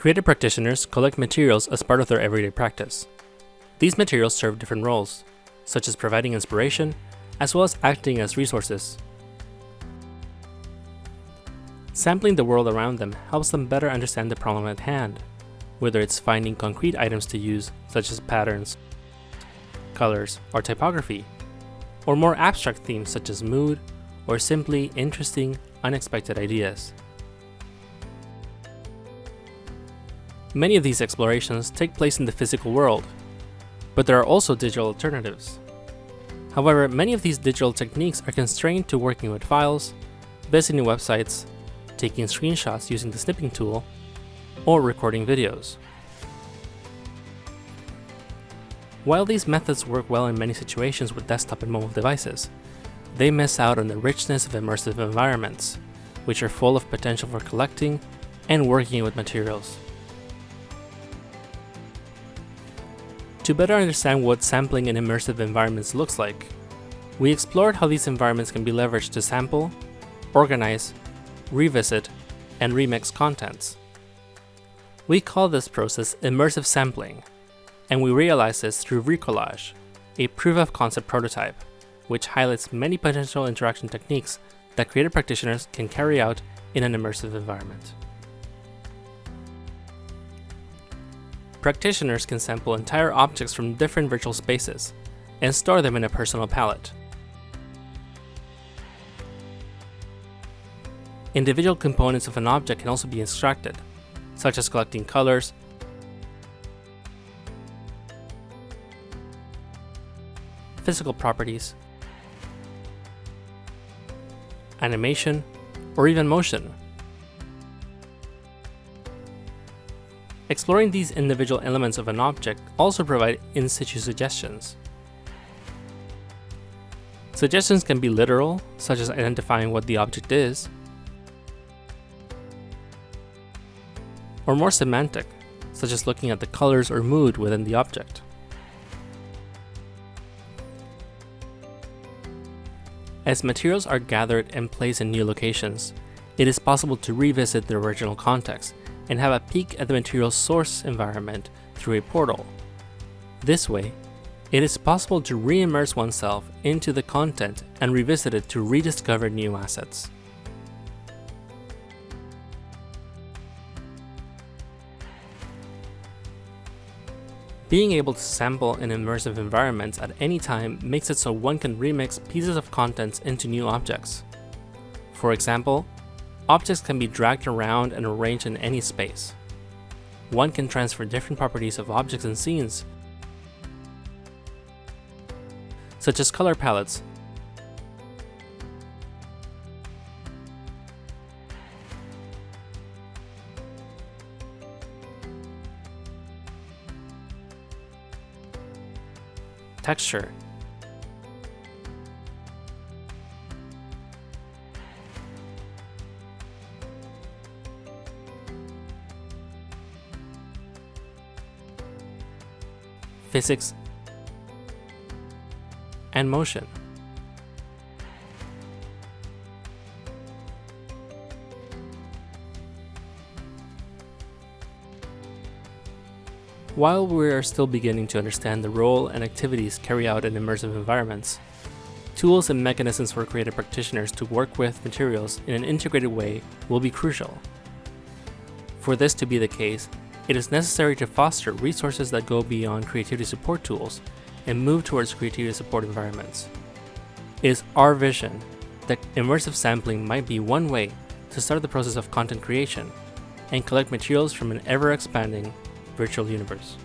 Creative practitioners collect materials as part of their everyday practice. These materials serve different roles, such as providing inspiration, as well as acting as resources. Sampling the world around them helps them better understand the problem at hand, whether it's finding concrete items to use, such as patterns, colors, or typography, or more abstract themes such as mood, or simply interesting, unexpected ideas. Many of these explorations take place in the physical world, but there are also digital alternatives. However, many of these digital techniques are constrained to working with files, visiting websites, taking screenshots using the snipping tool, or recording videos. While these methods work well in many situations with desktop and mobile devices, they miss out on the richness of immersive environments, which are full of potential for collecting and working with materials. To better understand what sampling in immersive environments looks like, we explored how these environments can be leveraged to sample, organize, revisit, and remix contents. We call this process immersive sampling, and we realize this through Recollage, a proof-of-concept prototype, which highlights many potential interaction techniques that creative practitioners can carry out in an immersive environment. Practitioners can sample entire objects from different virtual spaces and store them in a personal palette. Individual components of an object can also be extracted, such as collecting colors, physical properties, animation, or even motion. Exploring these individual elements of an object also provide in situ suggestions. Suggestions can be literal, such as identifying what the object is, or more semantic, such as looking at the colors or mood within the object. As materials are gathered and placed in new locations, it is possible to revisit the original context and have a peek at the material's source environment through a portal. This way, it is possible to re-immerse oneself into the content and revisit it to rediscover new assets. Being able to sample in immersive environments at any time makes it so one can remix pieces of contents into new objects. For example, objects can be dragged around and arranged in any space. One can transfer different properties of objects and scenes, such as color palettes, texture, physics, and motion. While we are still beginning to understand the role and activities carried out in immersive environments, tools and mechanisms for creative practitioners to work with materials in an integrated way will be crucial. For this to be the case, it is necessary to foster resources that go beyond creativity support tools and move towards creativity support environments. It is our vision that immersive sampling might be one way to start the process of content creation and collect materials from an ever-expanding virtual universe.